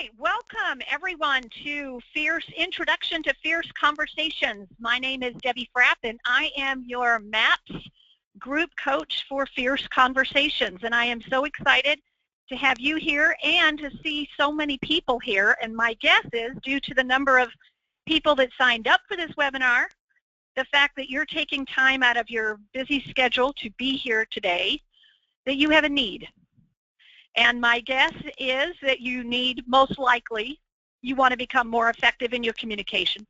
right, welcome everyone to Introduction to Fierce Conversations. My name is Debbie Frapp and I am your MAPS group coach for Fierce Conversations. And I am so excited to have you here and to see so many people here. And my guess is, due to the number of people that signed up for this webinar, the fact that you're taking time out of your busy schedule to be here today, that you have a need. And my guess is that you need, most likely, you want to become more effective in your communication.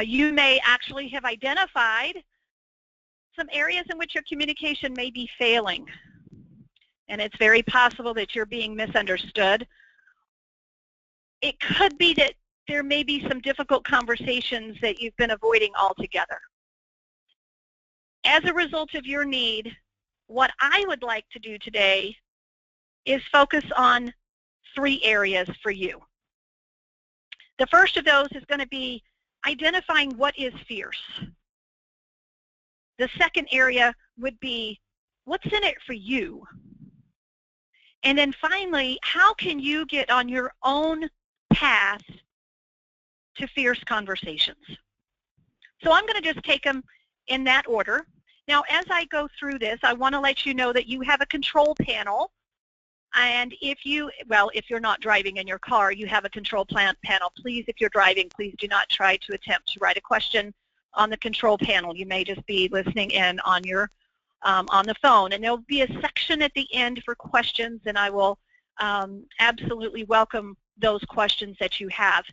You may actually have identified some areas in which your communication may be failing. And it's very possible that you're being misunderstood. It could be that there may be some difficult conversations that you've been avoiding altogether. As a result of your need, what I would like to do today is focus on 3 areas for you. The first of those is going to be identifying what is fierce. The second area would be what's in it for you. And then finally, how can you get on your own path to fierce conversations? So I'm going to just take them in that order. Now, as I go through this, I want to let you know that you have a control panel. And if you're not driving in your car, you have a control panel. Please, if you're driving, please do not try to attempt to write a question on the control panel. You may just be listening in on your on the phone. And there'll be a section at the end for questions, and I will absolutely welcome those questions that you have.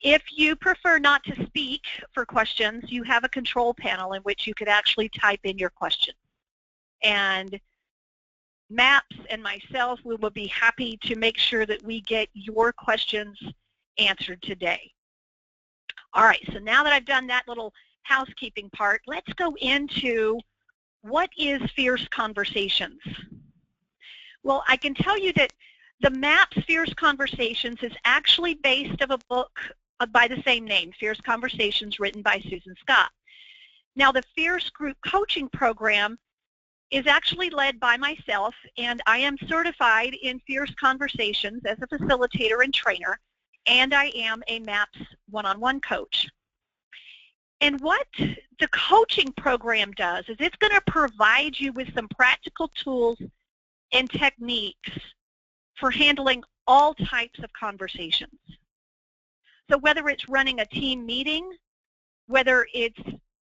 If you prefer not to speak for questions, you have a control panel in which you could actually type in your question. And MAPS and myself, we will be happy to make sure that we get your questions answered today. All right, so now that I've done that little housekeeping part, let's go into what is Fierce Conversations. Well, I can tell you that the MAPS Fierce Conversations is actually based on a book by the same name, Fierce Conversations, written by Susan Scott. Now, the Fierce Group Coaching Program is actually led by myself, and I am certified in Fierce Conversations as a facilitator and trainer, and I am a MAPS one-on-one coach. And what the coaching program does is it's going to provide you with some practical tools and techniques for handling all types of conversations. So whether it's running a team meeting, whether it's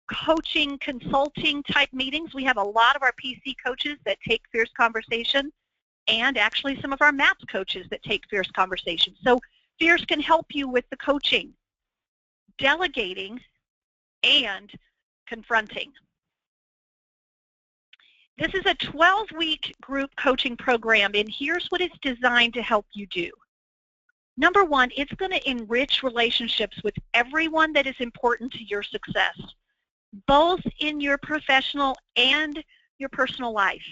coaching, consulting type meetings. We have a lot of our PC coaches that take Fierce Conversation, and actually some of our MAPS coaches that take Fierce Conversation. So Fierce can help you with the coaching, delegating, and confronting. This is a 12-week group coaching program, and here's what it's designed to help you do. Number one, it's going to enrich relationships with everyone that is important to your success, both in your professional and your personal life.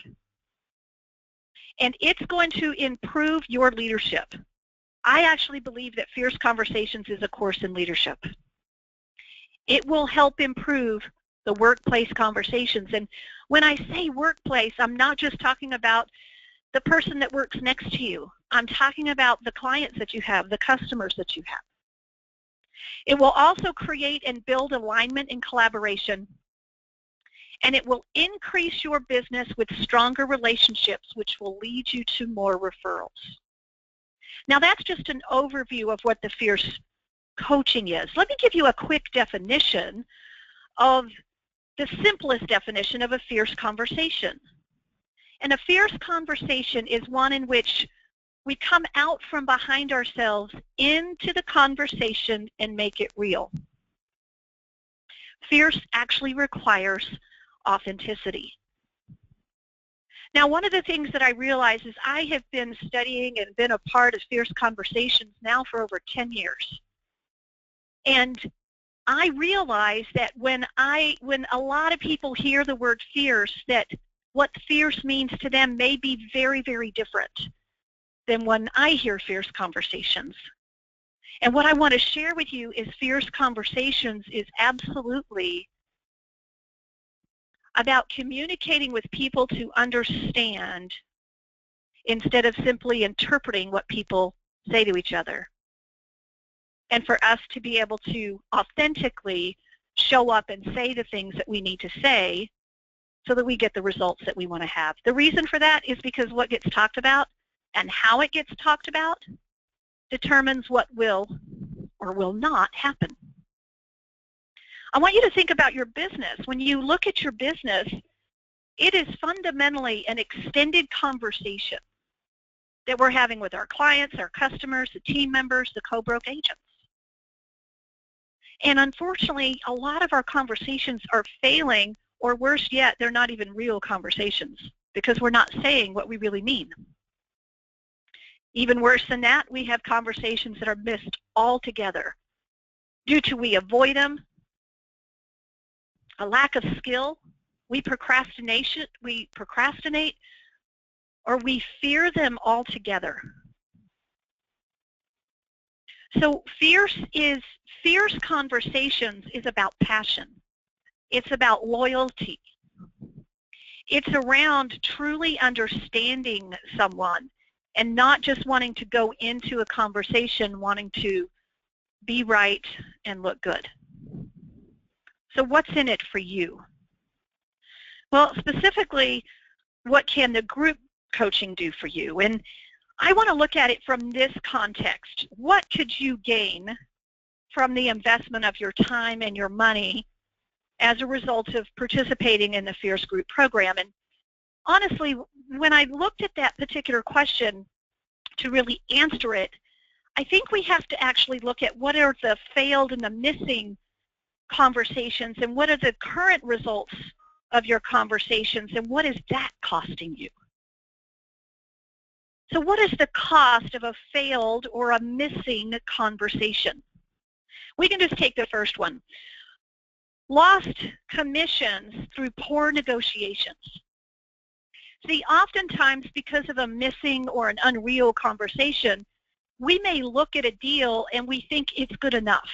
And it's going to improve your leadership. I actually believe that Fierce Conversations is a course in leadership. It will help improve the workplace conversations. And when I say workplace, I'm not just talking about the person that works next to you. I'm talking about the clients that you have, the customers that you have. It will also create and build alignment and collaboration, and it will increase your business with stronger relationships, which will lead you to more referrals. Now, that's just an overview of what the Fierce coaching is. Let me give you a quick definition of the simplest definition of a fierce conversation. And a fierce conversation is one in which we come out from behind ourselves into the conversation and make it real. Fierce actually requires authenticity. Now, one of the things that I realize is I have been studying and been a part of Fierce Conversations now for over 10 years. And I realize that when a lot of people hear the word fierce, that what fierce means to them may be very, very different than when I hear Fierce Conversations. And what I want to share with you is Fierce Conversations is absolutely about communicating with people to understand instead of simply interpreting what people say to each other, and for us to be able to authentically show up and say the things that we need to say so that we get the results that we want to have. The reason for that is because what gets talked about and how it gets talked about determines what will or will not happen. I want you to think about your business. When you look at your business, it is fundamentally an extended conversation that we're having with our clients, our customers, the team members, the co-broke agents. And unfortunately, a lot of our conversations are failing, or worse yet, they're not even real conversations because we're not saying what we really mean. Even worse than that, we have conversations that are missed altogether due to we avoid them, a lack of skill, we procrastinate, or we fear them altogether. So fierce conversations is about passion. It's about loyalty. It's around truly understanding someone and not just wanting to go into a conversation wanting to be right and look good. So what's in it for you? Well, specifically, what can the group coaching do for you? And I want to look at it from this context. What could you gain from the investment of your time and your money as a result of participating in the Fierce Group program? And honestly, when I looked at that particular question to really answer it, I think we have to actually look at what are the failed and the missing conversations and what are the current results of your conversations and what is that costing you? So what is the cost of a failed or a missing conversation? We can just take the first one. Lost commissions through poor negotiations. See, oftentimes because of a missing or an unreal conversation, we may look at a deal and we think it's good enough.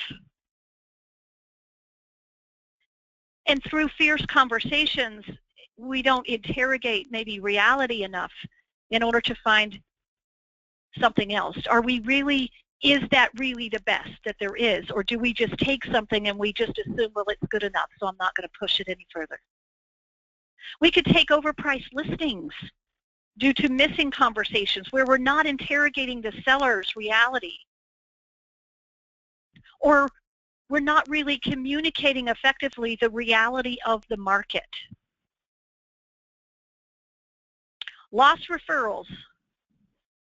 And through fierce conversations, we don't interrogate maybe reality enough in order to find something else. Is that really the best that there is? Or do we just take something and we just assume, well, it's good enough, so I'm not going to push it any further? We could take overpriced listings due to missing conversations where we're not interrogating the seller's reality. Or we're not really communicating effectively the reality of the market. Lost referrals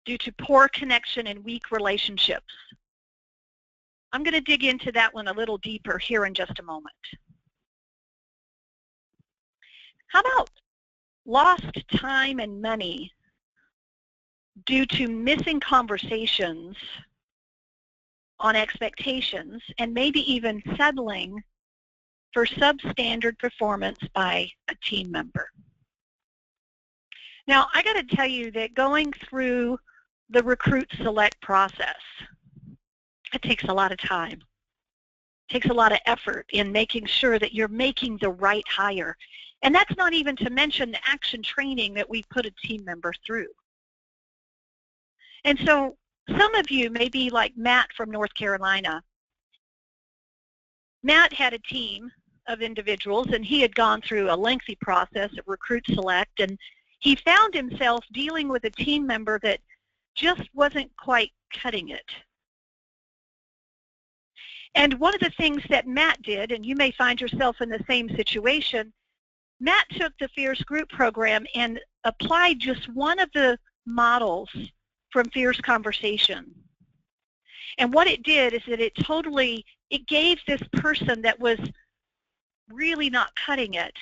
due to poor connection and weak relationships. I'm going to dig into that one a little deeper here in just a moment. How about lost time and money due to missing conversations on expectations and maybe even settling for substandard performance by a team member? Now, I got to tell you that going through the recruit select process, it takes a lot of time. It takes a lot of effort in making sure that you're making the right hire. And that's not even to mention the action training that we put a team member through. And so some of you may be like Matt from North Carolina. Matt had a team of individuals, and he had gone through a lengthy process at Recruit Select, and he found himself dealing with a team member that just wasn't quite cutting it. And one of the things that Matt did, and you may find yourself in the same situation, Matt took the Fierce Group program and applied just one of the models from Fierce Conversation. And what it did is that it gave this person that was really not cutting it,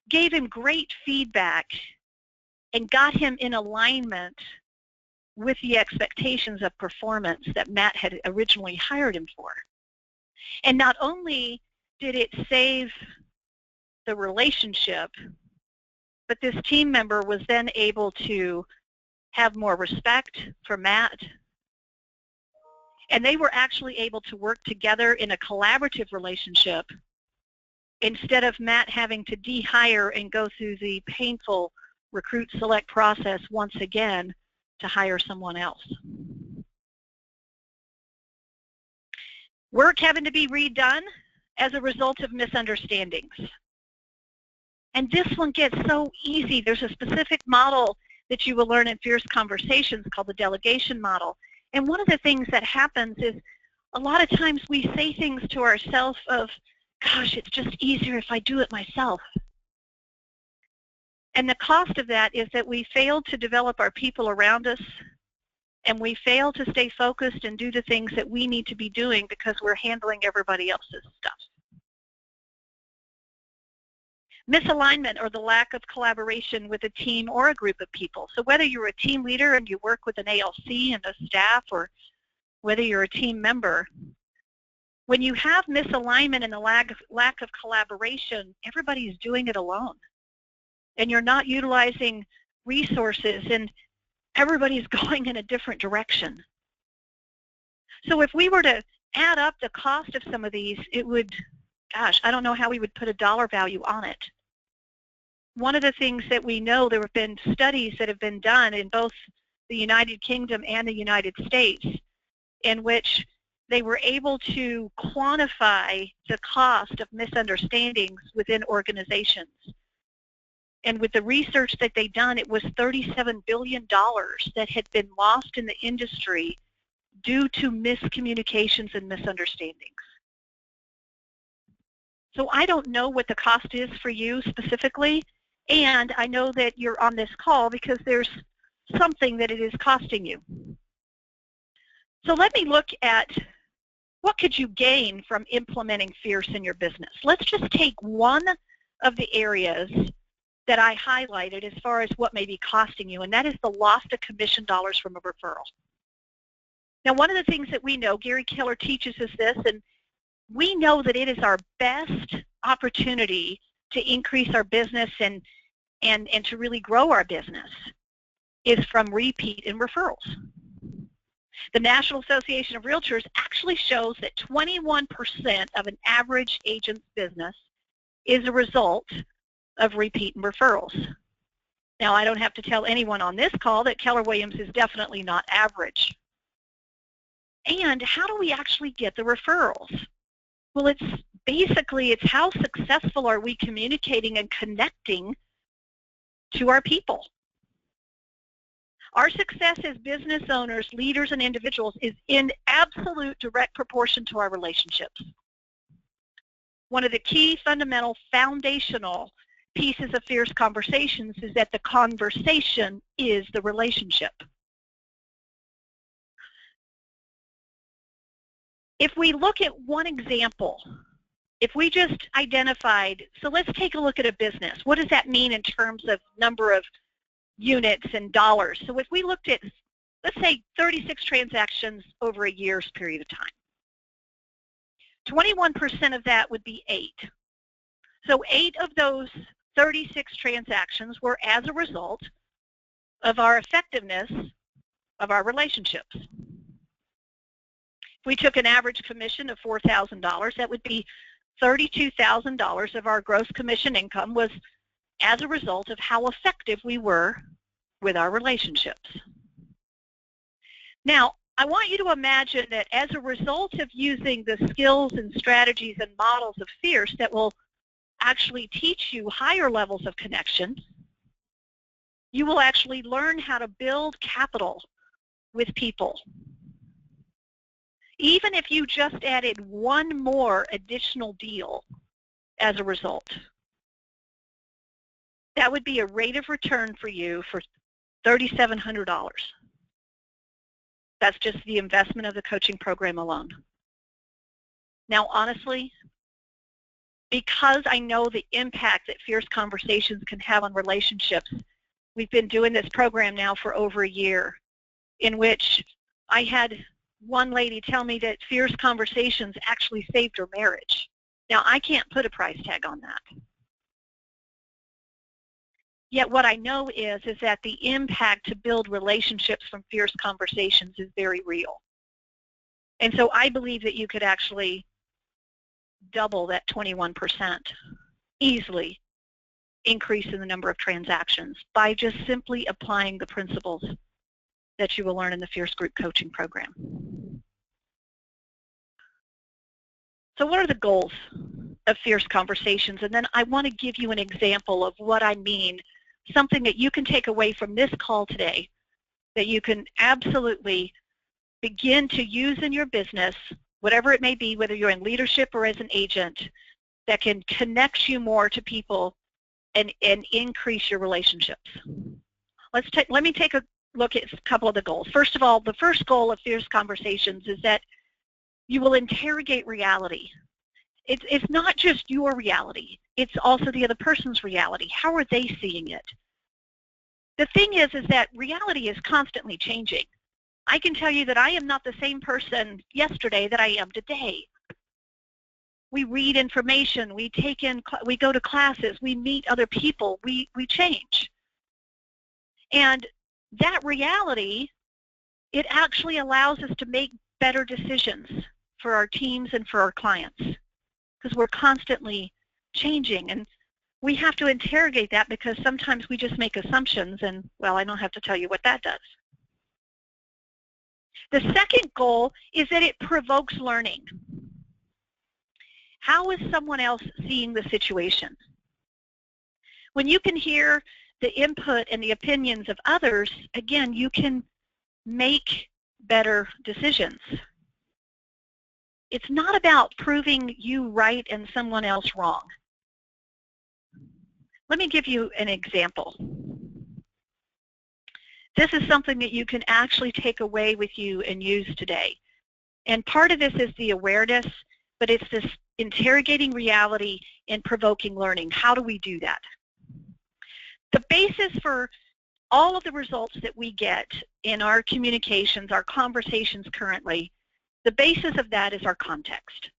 gave him great feedback and got him in alignment with the expectations of performance that Matt had originally hired him for. And not only did it save the relationship, but this team member was then able to have more respect for Matt, and they were actually able to work together in a collaborative relationship instead of Matt having to de-hire and go through the painful Recruit Select process once again to hire someone else. Work having to be redone as a result of misunderstandings. And this one gets so easy. There's a specific model that you will learn in Fierce Conversations called the delegation model. And one of the things that happens is a lot of times we say things to ourselves of, gosh, it's just easier if I do it myself. And the cost of that is that we fail to develop our people around us, and we fail to stay focused and do the things that we need to be doing because we're handling everybody else's stuff. Misalignment, or the lack of collaboration with a team or a group of people. So whether you're a team leader and you work with an ALC and a staff, or whether you're a team member, when you have misalignment and the lack of collaboration, everybody's doing it alone. And you're not utilizing resources, and everybody's going in a different direction. So if we were to add up the cost of some of these, it would, gosh, I don't know how we would put a dollar value on it. One of the things that we know, there have been studies that have been done in both the United Kingdom and the United States in which they were able to quantify the cost of misunderstandings within organizations. And with the research that they'd done, it was $37 billion that had been lost in the industry due to miscommunications and misunderstandings. So I don't know what the cost is for you specifically, and I know that you're on this call because there's something that it is costing you. So let me look at what could you gain from implementing Fierce in your business. Let's just take one of the areas that I highlighted as far as what may be costing you, and that is the loss of commission dollars from a referral. Now, one of the things that we know, Gary Keller teaches us this, and we know that it is our best opportunity to increase our business and to really grow our business is from repeat and referrals. The National Association of Realtors actually shows that 21% of an average agent's business is a result of repeat and referrals. Now, I don't have to tell anyone on this call that Keller Williams is definitely not average. And how do we actually get the referrals? Well, it's how successful are we communicating and connecting to our people. Our success as business owners, leaders, and individuals is in absolute direct proportion to our relationships. One of the key fundamental foundational pieces of Fierce Conversations is that the conversation is the relationship. If we look at one example, if we just identified, so let's take a look at a business. What does that mean in terms of number of units and dollars? So if we looked at, let's say, 36 transactions over a year's period of time, 21% of that would be 8. So 8 of those 36 transactions were as a result of our effectiveness of our relationships. If we took an average commission of $4,000, that would be $32,000 of our gross commission income was as a result of how effective we were with our relationships. Now, I want you to imagine that as a result of using the skills and strategies and models of Fierce that will actually teach you higher levels of connection, you will actually learn how to build capital with people. Even if you just added one more additional deal as a result, that would be a rate of return for you for $3,700. That's just the investment of the coaching program alone. Now, honestly, because I know the impact that Fierce Conversations can have on relationships, we've been doing this program now for over a year, in which I had one lady tell me that Fierce Conversations actually saved her marriage. Now, I can't put a price tag on that. Yet what I know is that the impact to build relationships from Fierce Conversations is very real. And so I believe that you could actually double that 21%, easily increase in the number of transactions by just simply applying the principles that you will learn in the Fierce Group Coaching Program. So what are the goals of Fierce Conversations? And then I want to give you an example of what I mean, something that you can take away from this call today that you can absolutely begin to use in your business, whatever it may be, whether you're in leadership or as an agent, that can connect you more to people and increase your relationships. Let me take a look at a couple of the goals. First of all, the first goal of Fierce Conversations is that you will interrogate reality. It's not just your reality. It's also the other person's reality. How are they seeing it? The thing is that reality is constantly changing. I can tell you that I am not the same person yesterday that I am today. We read information, we go to classes, we meet other people, we change. And that reality, it actually allows us to make better decisions for our teams and for our clients, because we're constantly changing, and we have to interrogate that, because sometimes we just make assumptions, and well, I don't have to tell you what that does. The second goal is that it provokes learning. How is someone else seeing the situation? When you can hear the input and the opinions of others, again, you can make better decisions. It's not about proving you right and someone else wrong. Let me give you an example. This is something that you can actually take away with you and use today. And part of this is the awareness, but it's this interrogating reality and provoking learning. How do we do that? The basis for all of the results that we get in our communications, our conversations currently, the basis of that is our context.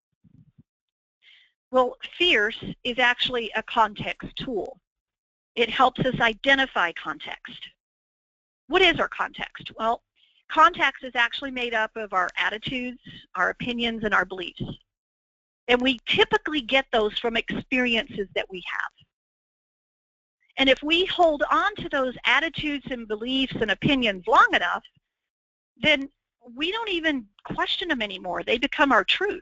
Well, Fierce is actually a context tool. It helps us identify context. What is our context? Well, context is actually made up of our attitudes, our opinions, and our beliefs. And we typically get those from experiences that we have. And if we hold on to those attitudes and beliefs and opinions long enough, then we don't even question them anymore. They become our truth.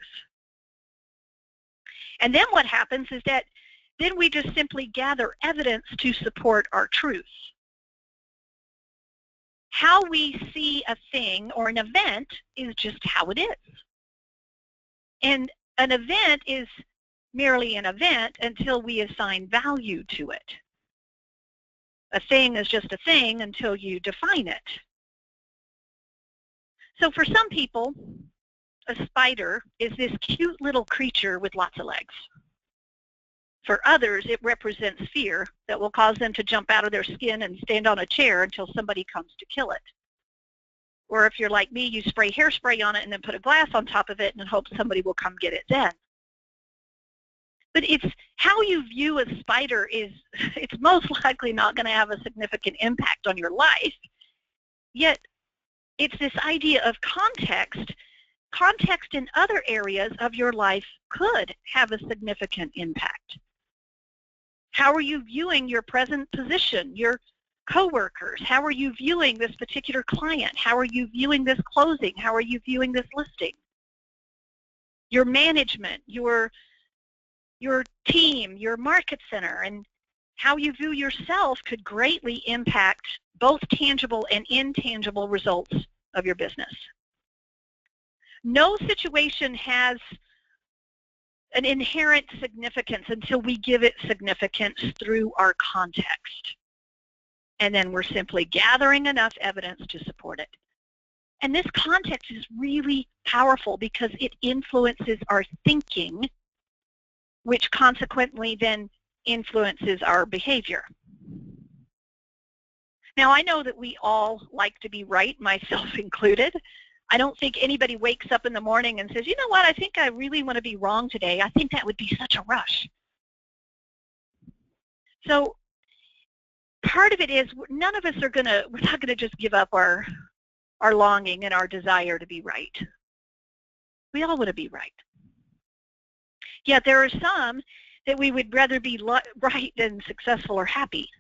And then what happens is that then we just simply gather evidence to support our truth. How we see a thing or an event is just how it is. And an event is merely an event until we assign value to it. A thing is just a thing until you define it. So for some people, a spider is this cute little creature with lots of legs. For others, it represents fear that will cause them to jump out of their skin and stand on a chair until somebody comes to kill it. Or if you're like me, you spray hairspray on it and then put a glass on top of it and hope somebody will come get it then. But it's how you view a spider it's most likely not going to have a significant impact on your life. Yet it's this idea of context. Context in other areas of your life could have a significant impact. How are you viewing your present position, your coworkers? How are you viewing this particular client? How are you viewing this closing? How are you viewing this listing? Your management, your team, your market center, and how you view yourself could greatly impact both tangible and intangible results of your business. No situation has an inherent significance until we give it significance through our context. And then we're simply gathering enough evidence to support it. And this context is really powerful because it influences our thinking, which consequently then influences our behavior. Now, I know that we all like to be right, myself included. I don't think anybody wakes up in the morning and says, you know what, I think I really want to be wrong today. I think that would be such a rush. So part of it is none of us we're not going to just give up our longing and our desire to be right. We all want to be right. Yet there are some that we would rather be right than successful or happy.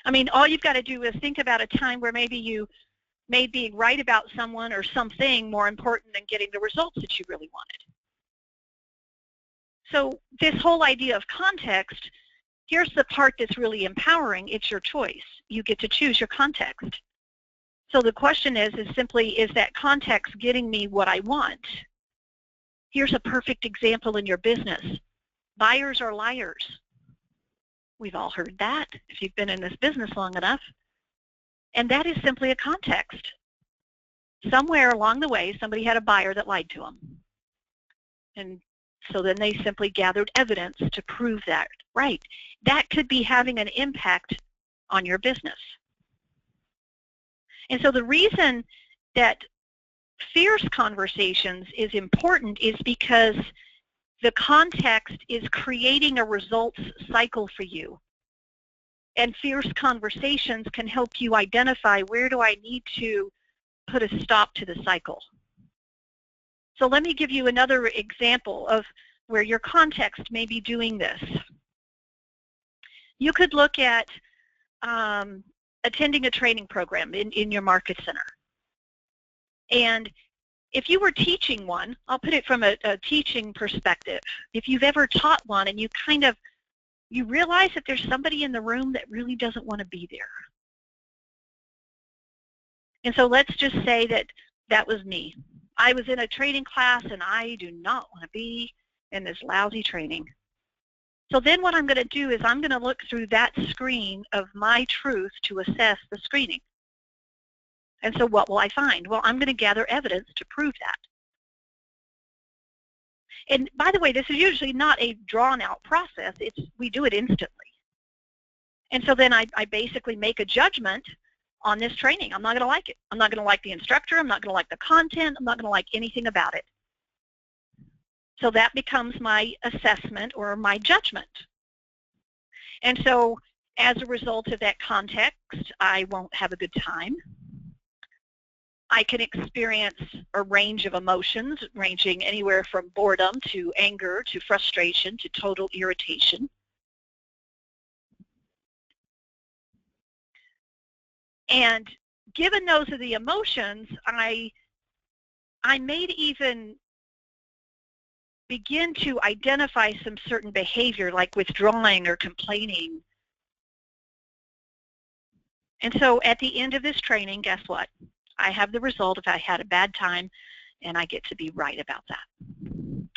I mean, all you've got to do is think about a time where maybe you made being right about someone or something more important than getting the results that you really wanted. So this whole idea of context, here's the part that's really empowering. It's your choice. You get to choose your context. So the question is simply, is that context getting me what I want? Here's a perfect example in your business. Buyers are liars. We've all heard that if you've been in this business long enough. And that is simply a context. Somewhere along the way, somebody had a buyer that lied to them. And so then they simply gathered evidence to prove that. Right. That could be having an impact on your business. And so the reason that fierce conversations is important is because the context is creating a results cycle for you. And fierce conversations can help you identify, where do I need to put a stop to the cycle? So let me give you another example of where your context may be doing this. You could look at attending a training program in your market center. And if you were teaching one, I'll put it from a teaching perspective. If you've ever taught one and you realize that there's somebody in the room that really doesn't want to be there. And so let's just say that that was me. I was in a training class and I do not want to be in this lousy training. So then what I'm going to do is I'm going to look through that screen of my truth to assess the screening. And so what will I find? Well, I'm going to gather evidence to prove that. And by the way, this is usually not a drawn-out process. We do it instantly. And so then I basically make a judgment on this training. I'm not going to like it. I'm not going to like the instructor. I'm not going to like the content. I'm not going to like anything about it. So that becomes my assessment or my judgment. And so as a result of that context, I won't have a good time. I can experience a range of emotions ranging anywhere from boredom to anger to frustration to total irritation. And given those are the emotions, I may even begin to identify some certain behavior like withdrawing or complaining. And so at the end of this training, guess what? I have the result if I had a bad time, and I get to be right about that. I'm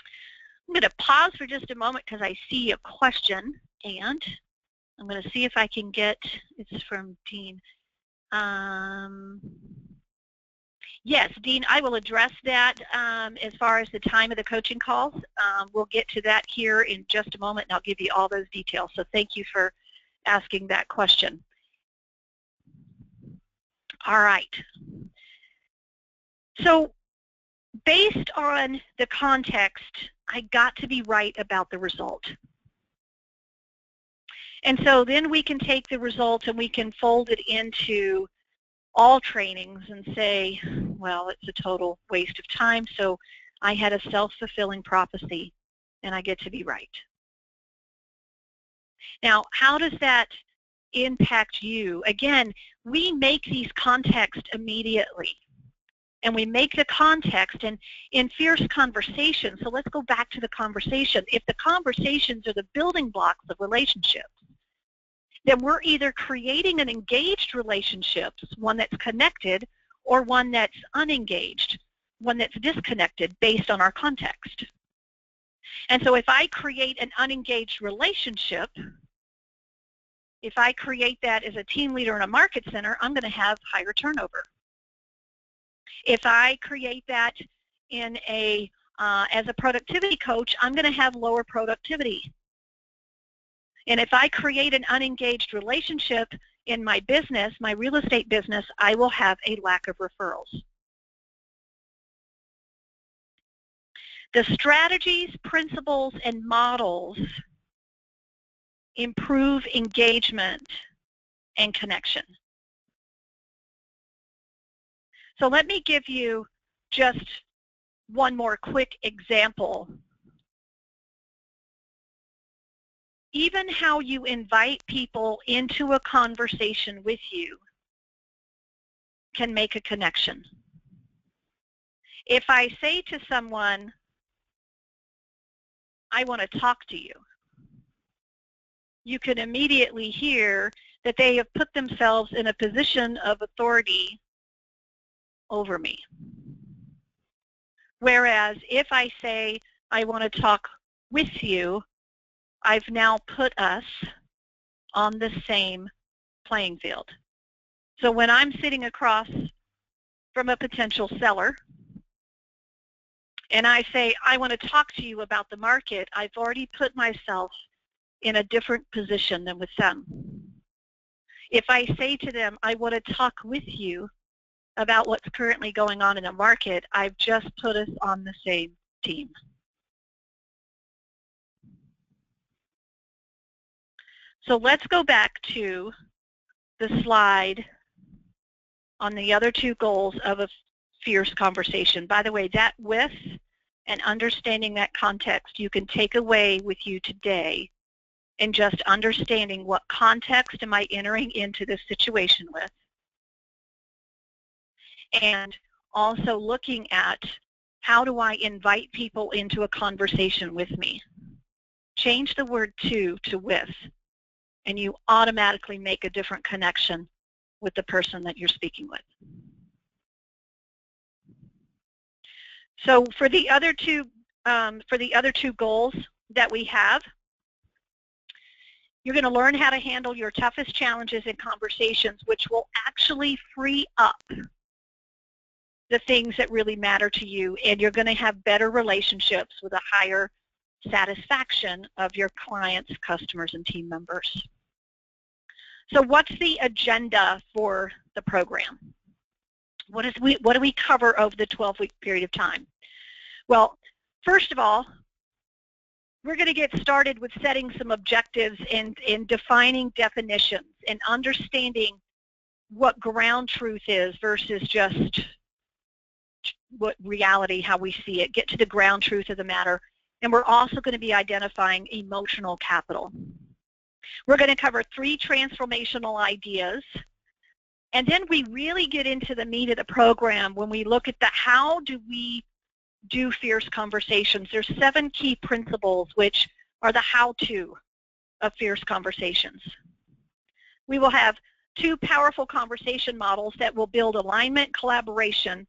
going to pause for just a moment because I see a question, and I'm going to see if I can get, it's from Dean. Yes, Dean, I will address that as far as the time of the coaching calls. We'll get to that here in just a moment, and I'll give you all those details. So thank you for asking that question. All right. So based on the context, I got to be right about the result. And so then we can take the result and we can fold it into all trainings and say, well, it's a total waste of time, so I had a self-fulfilling prophecy and I get to be right. Now, how does that impact you? Again, we make these contexts immediately. And we make the context and in fierce conversation, so let's go back to the conversation. If the conversations are the building blocks of relationships, then we're either creating an engaged relationship, one that's connected, or one that's unengaged, one that's disconnected based on our context. And so if I create an unengaged relationship, if I create that as a team leader in a market center, I'm going to have higher turnover. If I create that in as a productivity coach, I'm going to have lower productivity. And if I create an unengaged relationship in my business, my real estate business, I will have a lack of referrals. The strategies, principles, and models improve engagement and connection. So let me give you just one more quick example even how you invite people into a conversation with you can make a connection. If I say to someone, I want to talk to you, you can immediately hear that they have put themselves in a position of authority over me. Whereas if I say, I want to talk with you, I've now put us on the same playing field. So when I'm sitting across from a potential seller and I say, I want to talk to you about the market, I've already put myself in a different position than with them. If I say to them, I want to talk with you about what's currently going on in the market, I've just put us on the same team. So let's go back to the slide on the other two goals of a fierce conversation. By the way, that with and understanding that context you can take away with you today, and just understanding what context am I entering into this situation with, and also looking at how do I invite people into a conversation with me. Change the word to with, and you automatically make a different connection with the person that you're speaking with. So for the other two goals that we have, you're going to learn how to handle your toughest challenges in conversations, which will actually free up the things that really matter to you, and you're going to have better relationships with a higher satisfaction of your clients, customers, and team members. So what's the agenda for the program? What do we cover over the 12-week period of time? Well, first of all, we're going to get started with setting some objectives and defining definitions and understanding what ground truth is versus just what reality, how we see it. Get to the ground truth of the matter. And we're also going to be identifying emotional capital. We're going to cover 3 transformational ideas. And then we really get into the meat of the program when we look at the how do we do fierce conversations. There's 7 key principles which are the how-to of fierce conversations. We will have 2 powerful conversation models that will build alignment, collaboration,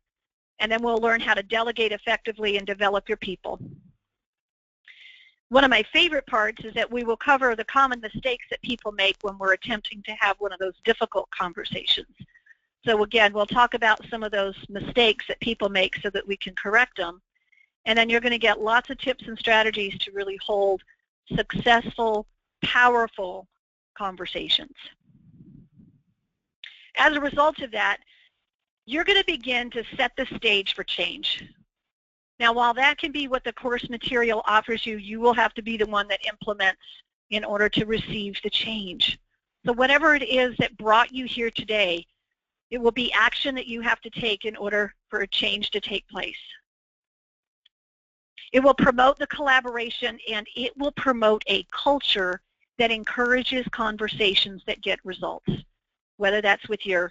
and then we'll learn how to delegate effectively and develop your people. One of my favorite parts is that we will cover the common mistakes that people make when we're attempting to have one of those difficult conversations. So again, we'll talk about some of those mistakes that people make so that we can correct them. And then you're going to get lots of tips and strategies to really hold successful, powerful conversations. As a result of that, you're going to begin to set the stage for change. Now, while that can be what the course material offers you, you will have to be the one that implements in order to receive the change. So whatever it is that brought you here today, it will be action that you have to take in order for a change to take place. It will promote the collaboration, and it will promote a culture that encourages conversations that get results, whether that's with your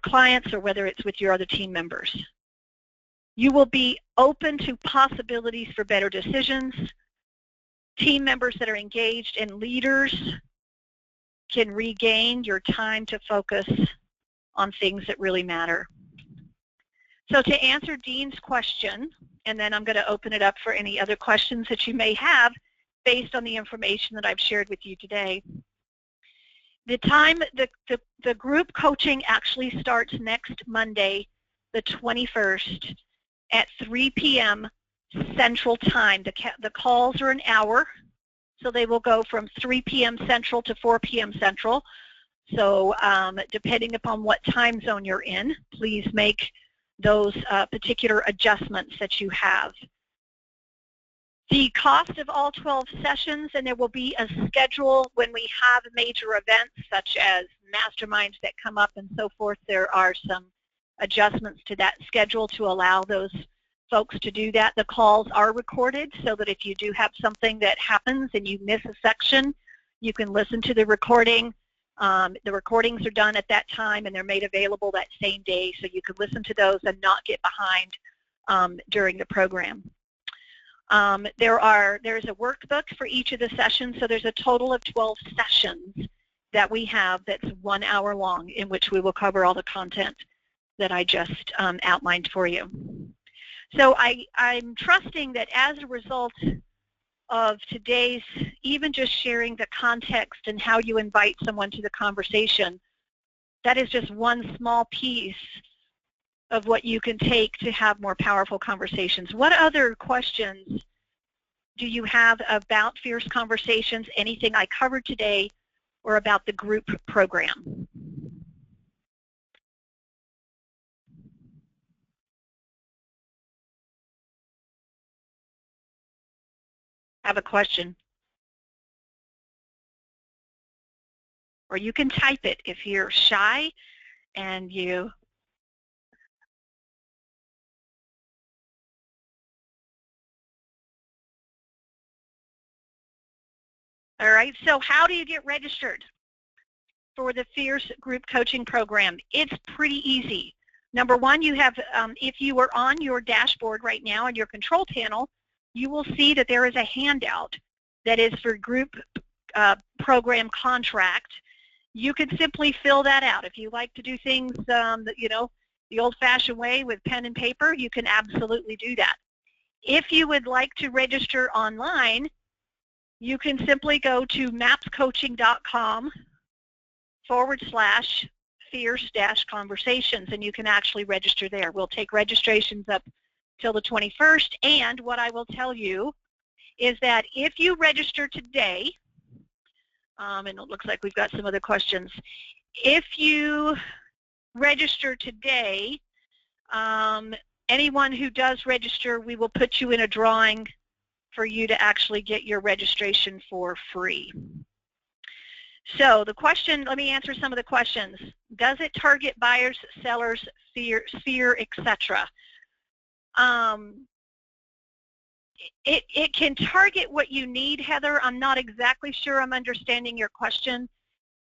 clients or whether it's with your other team members. You will be open to possibilities for better decisions. Team members that are engaged and leaders can regain your time to focus on things that really matter. So to answer Dean's question, and then I'm going to open it up for any other questions that you may have based on the information that I've shared with you today. The group coaching actually starts next Monday, the 21st, at 3 p.m. Central Time. The calls are an hour, so they will go from 3 p.m. Central to 4 p.m. Central. So depending upon what time zone you're in, please make those particular adjustments that you have. The cost of all 12 sessions, and there will be a schedule when we have major events such as masterminds that come up and so forth. There are some adjustments to that schedule to allow those folks to do that. The calls are recorded so that if you do have something that happens and you miss a section, You can listen to the recording. The recordings are done at that time and they're made available that same day, so you can listen to those and not get behind during the program. There's a workbook for each of the sessions, so there's a total of 12 sessions that we have that's 1 hour long, in which we will cover all the content that I just outlined for you. So I'm trusting that as a result of today's, even just sharing the context and how you invite someone to the conversation, that is just one small piece of what you can take to have more powerful conversations. What other questions do you have about fierce conversations, anything I covered today, or about the group program? Have a question? Or you can type it if you're shy and you... All right, so how do you get registered for the Fierce Group Coaching Program? It's pretty easy. Number one, you have, if you are on your dashboard right now on your control panel, you will see that there is a handout that is for group program contract. You can simply fill that out. If you like to do things, you know, the old-fashioned way with pen and paper, you can absolutely do that. If you would like to register online, you can simply go to mapscoaching.com/fierce-conversations, and you can actually register there. We'll take registrations up till the 21st, and what I will tell you is that if you register today, and it looks like we've got some other questions. If you register today, anyone who does register, we will put you in a drawing for you to actually get your registration for free. So the question, let me answer some of the questions. Does it target buyers, sellers, sphere, etc.? It can target what you need, Heather. I'm not exactly sure I'm understanding your question.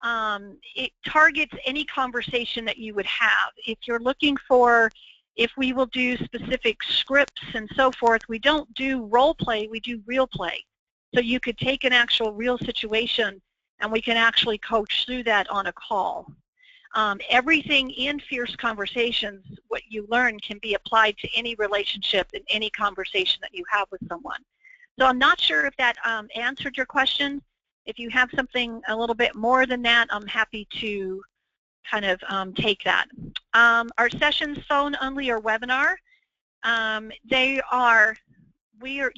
It targets any conversation that you would have. If you're looking for, if we will do specific scripts and so forth, we don't do role play, we do real play. So you could take an actual real situation and we can actually coach through that on a call. Everything in Fierce Conversations, what you learn can be applied to any relationship and any conversation that you have with someone. So I'm not sure if that answered your question. If you have something a little bit more than that, I'm happy to kind of take that. Our sessions phone only or webinar, we are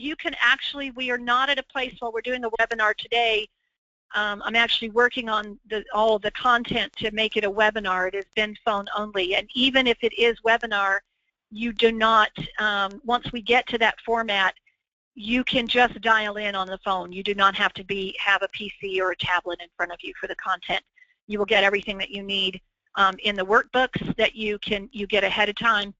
not at a place while we're doing a webinar today. I'm actually working on all of the content to make it a webinar. It has been phone only, and even if it is webinar, you do not, once we get to that format, you can just dial in on the phone. You do not have to have a PC or a tablet in front of you for the content. You will get everything that you need in the workbooks that you get ahead of time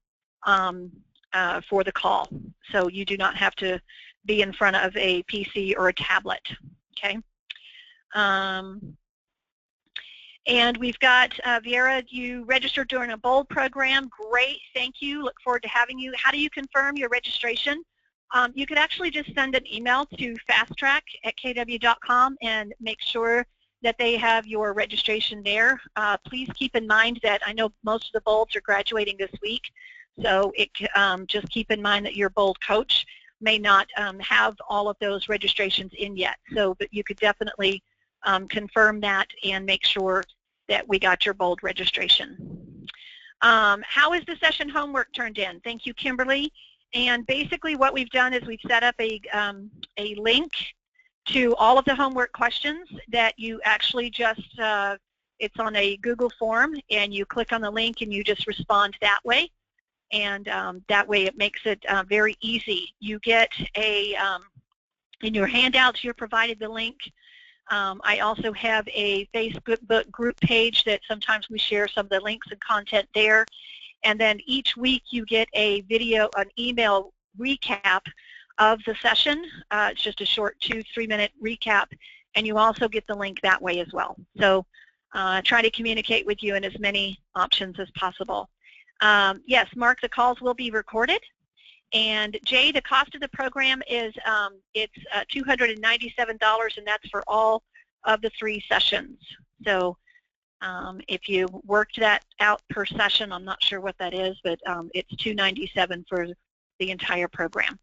for the call. So you do not have to be in front of a PC or a tablet, okay? And we've got, Viera, you registered during a BOLD program. Great, thank you. Look forward to having you. How do you confirm your registration? You could actually just send an email to fasttrack@kw.com and make sure that they have your registration there. Please keep in mind that I know most of the BOLDs are graduating this week, so just keep in mind that your BOLD coach may not have all of those registrations in yet. So, but you could definitely confirm that and make sure that we got your BOLD registration. How is the session homework turned in? Thank you, Kimberly. And basically what we've done is we've set up a link to all of the homework questions that you actually just, it's on a Google form, and you click on the link and you just respond that way. And that way it makes it very easy. You get in your handouts, you're provided the link. I also have a Facebook group page that sometimes we share some of the links and content there. And then each week you get an email recap of the session. It's just a short 2-3 minute recap. and you also get the link that way as well. So try to communicate with you in as many options as possible. Yes, Mark, the calls will be recorded. And Jay, the cost of the program is it's $297, and that's for all of the 3 sessions. So if you worked that out per session, I'm not sure what that is, but it's $297 for the entire program.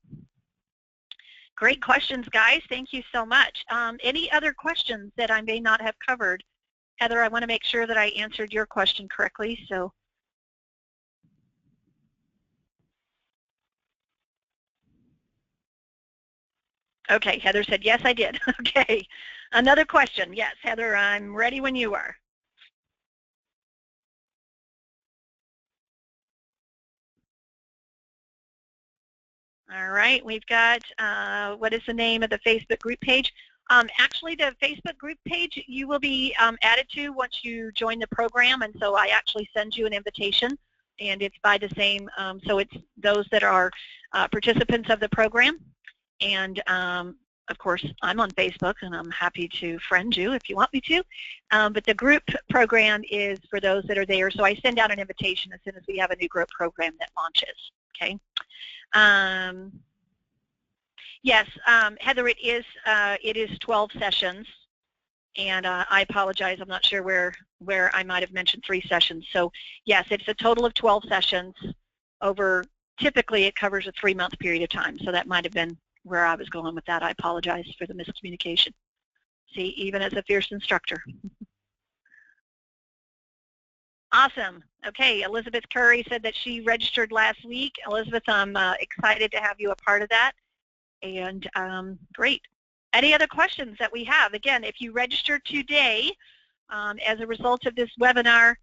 Great questions, guys. Thank you so much. Any other questions that I may not have covered? Heather, I want to make sure that I answered your question correctly. So. Okay, Heather said, yes, I did. Okay, another question. Yes, Heather, I'm ready when you are. All right, we've got, what is the name of the Facebook group page? Actually, the Facebook group page you will be added to once you join the program, and so I actually send you an invitation, and it's by the same, so it's those that are participants of the program, and of course, I'm on Facebook, and I'm happy to friend you if you want me to, but the group program is for those that are there, so I send out an invitation as soon as we have a new group program that launches, okay? Yes, Heather, it is 12 sessions, and I apologize, I'm not sure where I might have mentioned 3 sessions. So yes, it's a total of 12 sessions over, typically it covers a 3-month period of time, so that might have been where I was going with that. I apologize for the miscommunication. See, even as a fierce instructor. Awesome. Okay, Elizabeth Curry said that she registered last week. Elizabeth, I'm excited to have you a part of that. And great. Any other questions that we have? Again, if you register today, as a result of this webinar,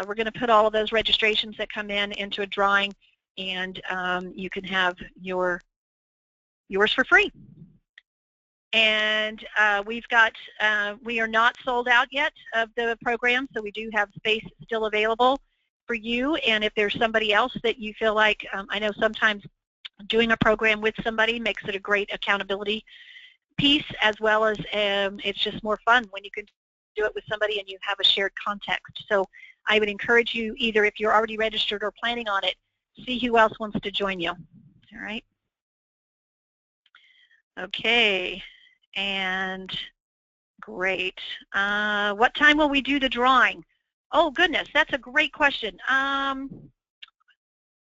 we're going to put all of those registrations that come in into a drawing, and you can have yours for free. And we've got, we are not sold out yet of the program, so we do have space still available for you. And if there's somebody else that you feel like, I know sometimes doing a program with somebody makes it a great accountability piece, as well as it's just more fun when you can do it with somebody and you have a shared context. So I would encourage you, either if you're already registered or planning on it, see who else wants to join you. All right. Okay. And great. What time will we do the drawing? Oh goodness, that's a great question.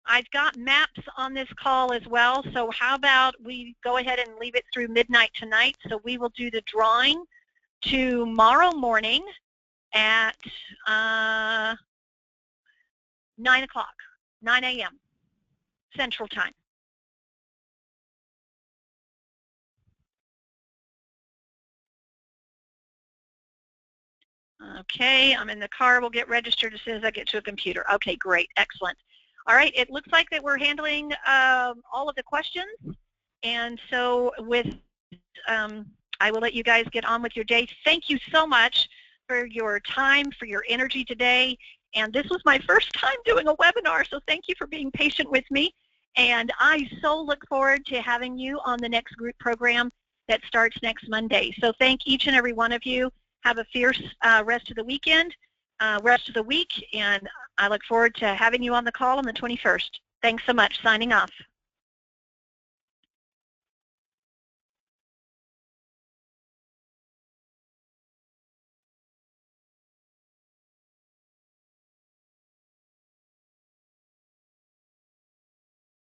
I've got maps on this call as well, so how about we go ahead and leave it through midnight tonight. So we will do the drawing tomorrow morning at 9 o'clock, 9 a.m. Central Time. Okay, I'm in the car. We'll get registered as soon as I get to a computer. Okay, great, excellent. All right, it looks like that we're handling all of the questions, and so with, I will let you guys get on with your day. Thank you so much for your time, for your energy today, and this was my first time doing a webinar, so thank you for being patient with me, and I so look forward to having you on the next group program that starts next Monday. So thank each and every one of you. Have a fierce rest of the weekend, rest of the week, and I look forward to having you on the call on the 21st. Thanks so much. Signing off.